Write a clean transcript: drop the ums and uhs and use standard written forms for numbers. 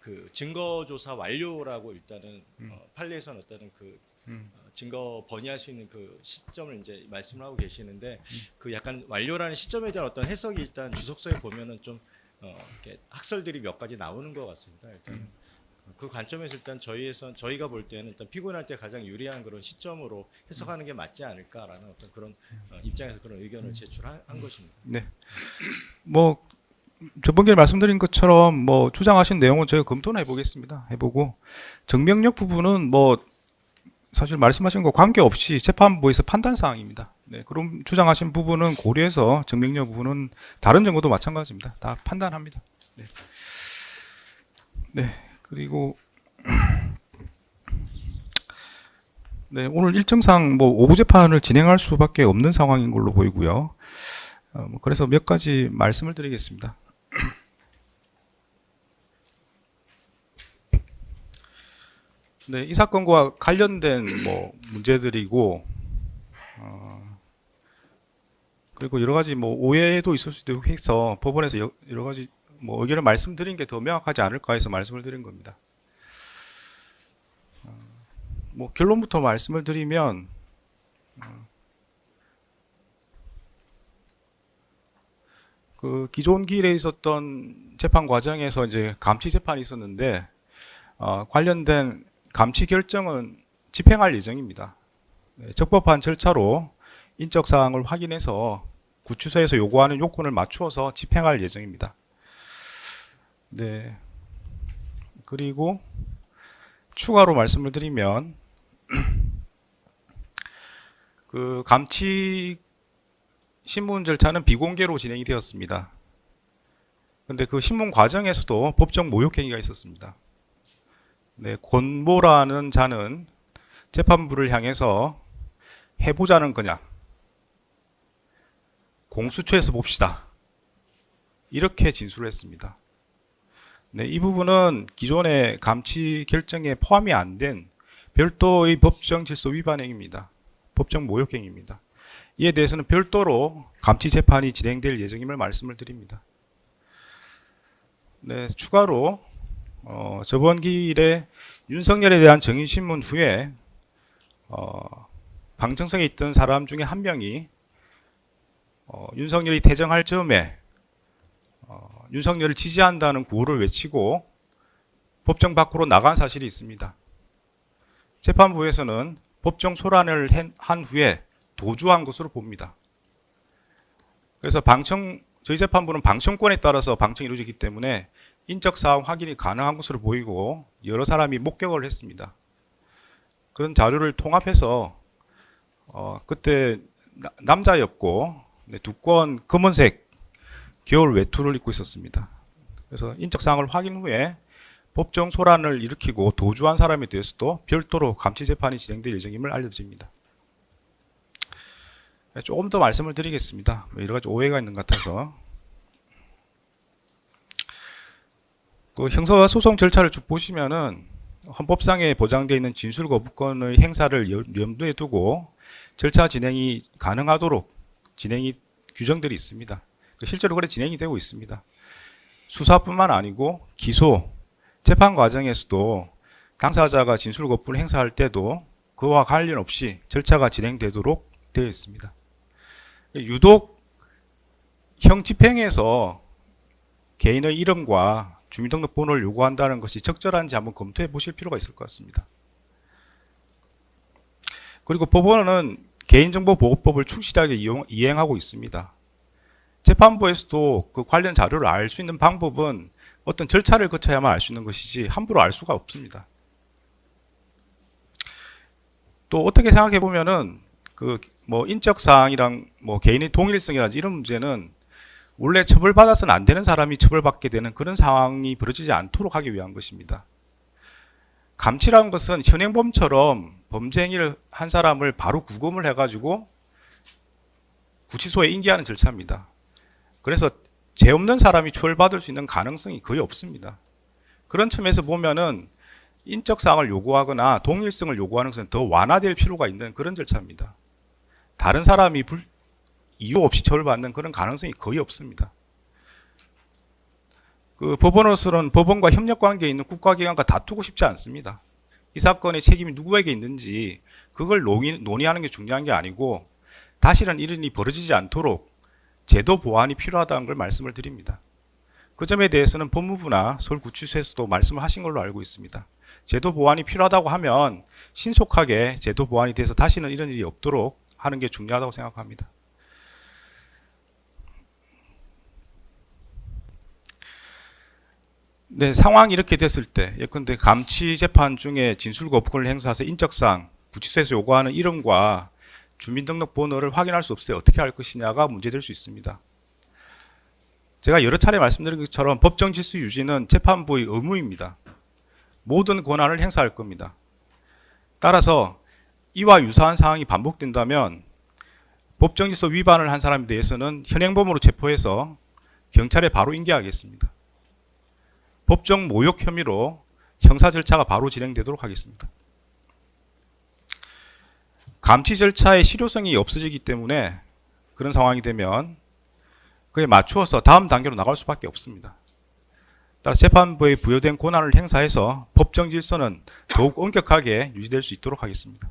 그 증거 조사 완료라고 일단은 판례에서는 어떤 그 증거 번이할 수 있는 그 시점을 이제 말씀을 하고 계시는데 그 약간 완료라는 시점에 대한 어떤 해석이 일단 주석서에 보면은 좀 이렇게 학설들이 몇 가지 나오는 것 같습니다. 일단 그 관점에서 일단 저희가 볼 때는 일단 피고인한테 가장 유리한 그런 시점으로 해석하는 게 맞지 않을까라는 어떤 그런 입장에서 그런 의견을 제출한 것입니다. 네. 뭐 저번에 말씀드린 것처럼 뭐 주장하신 내용은 저희가 검토는 해보겠습니다. 해보고 증명력 부분은 뭐 사실 말씀하신 거 관계없이 재판부에서 판단 사항입니다. 네, 그럼 주장하신 부분은 고려해서 증명력 부분은 다른 증거도 마찬가지입니다. 다 판단합니다. 네. 네. 그리고 네, 오늘 일정상 뭐 오후 재판을 진행할 수밖에 없는 상황인 걸로 보이고요. 그래서 몇 가지 말씀을 드리겠습니다. 네, 이 사건과 관련된 뭐 문제들이고, 그리고 여러 가지 뭐 오해도 있을 수도 있고 해서 법원에서 여러 가지 뭐 의견을 말씀드린 게 더 명확하지 않을까 해서 말씀을 드린 겁니다. 뭐 결론부터 말씀을 드리면, 그 기존 기일에 있었던 재판 과정에서 이제 감치 재판이 있었는데, 관련된 감치 결정은 집행할 예정입니다. 네, 적법한 절차로 인적 사항을 확인해서 구치소에서 요구하는 요건을 맞추어서 집행할 예정입니다. 네. 그리고 추가로 말씀을 드리면 그 감치 신문 절차는 비공개로 진행이 되었습니다. 근데 그 신문 과정에서도 법정 모욕 행위가 있었습니다. 네, 권모라는 자는 재판부를 향해서 해보자는 거냐, 공수처에서 봅시다, 이렇게 진술을 했습니다. 네, 이 부분은 기존의 감치 결정에 포함이 안 된 별도의 법정 질서 위반 행위입니다. 법정 모욕 행위입니다. 이에 대해서는 별도로 감치 재판이 진행될 예정임을 말씀을 드립니다. 네, 추가로 저번 기일에 윤석열에 대한 정의신문 후에 방청석에 있던 사람 중에 한 명이 윤석열이 퇴정할 즈음에 윤석열을 지지한다는 구호를 외치고 법정 밖으로 나간 사실이 있습니다. 재판부에서는 법정 소란을 한 후에 도주한 것으로 봅니다. 그래서 저희 재판부는 방청권에 따라서 방청이 이루어지기 때문에 인적 사항 확인이 가능한 것으로 보이고 여러 사람이 목격을 했습니다. 그런 자료를 통합해서 그때 남자였고 두꺼운 검은색 겨울 외투를 입고 있었습니다. 그래서 인적 사항을 확인 후에 법정 소란을 일으키고 도주한 사람에 대해서도 별도로 감치 재판이 진행될 예정임을 알려드립니다. 조금 더 말씀을 드리겠습니다. 여러 가지 오해가 있는 것 같아서. 그 형사 소송 절차를 쭉 보시면은 헌법상에 보장되어 있는 진술 거부권의 행사를 염두에 두고 절차 진행이 가능하도록 규정들이 있습니다. 실제로 그래 진행이 되고 있습니다. 수사뿐만 아니고 기소, 재판 과정에서도 당사자가 진술 거부를 행사할 때도 그와 관련 없이 절차가 진행되도록 되어 있습니다. 유독 형 집행에서 개인의 이름과 주민등록번호를 요구한다는 것이 적절한지 한번 검토해 보실 필요가 있을 것 같습니다. 그리고 법원은 개인정보보호법을 충실하게 이행하고 있습니다. 재판부에서도 그 관련 자료를 알 수 있는 방법은 어떤 절차를 거쳐야만 알 수 있는 것이지 함부로 알 수가 없습니다. 또 어떻게 생각해 보면은 그 뭐 인적 사항이랑 뭐 개인의 동일성이라든지 이런 문제는 원래 처벌받아서는 안 되는 사람이 처벌받게 되는 그런 상황이 벌어지지 않도록 하기 위한 것입니다. 감치라는 것은 현행범처럼 범죄 행위를 한 사람을 바로 구금을 해가지고 구치소에 인계하는 절차입니다. 그래서 죄 없는 사람이 처벌받을 수 있는 가능성이 거의 없습니다. 그런 측면에서 보면은 인적 사항을 요구하거나 동일성을 요구하는 것은 더 완화될 필요가 있는 그런 절차입니다. 다른 사람이 이유 없이 처벌받는 그런 가능성이 거의 없습니다. 그 법원으로서는 법원과 협력 관계에 있는 국가기관과 다투고 싶지 않습니다. 이 사건의 책임이 누구에게 있는지 그걸 논의하는 게 중요한 게 아니고 다시는 이런 일이 벌어지지 않도록 제도 보완이 필요하다는 걸 말씀을 드립니다. 그 점에 대해서는 법무부나 서울구치소에서도 말씀을 하신 걸로 알고 있습니다. 제도 보완이 필요하다고 하면 신속하게 제도 보완이 돼서 다시는 이런 일이 없도록 하는 게 중요하다고 생각합니다. 네, 상황이 이렇게 됐을 때 예컨대 감치 재판 중에 진술 거부권을 행사해서 인적사항 구치소에서 요구하는 이름과 주민등록번호를 확인할 수 없을 때 어떻게 할 것이냐가 문제될 수 있습니다. 제가 여러 차례 말씀드린 것처럼 법정 질서 유지는 재판부의 의무입니다. 모든 권한을 행사할 겁니다. 따라서 이와 유사한 상황이 반복된다면 법정 질서 위반을 한 사람에 대해서는 현행범으로 체포해서 경찰에 바로 인계하겠습니다. 법정 모욕 혐의로 형사 절차가 바로 진행되도록 하겠습니다. 감치 절차의 실효성이 없어지기 때문에 그런 상황이 되면 그에 맞추어서 다음 단계로 나갈 수밖에 없습니다. 따라서 재판부에 부여된 권한을 행사해서 법정 질서는 더욱 엄격하게 유지될 수 있도록 하겠습니다.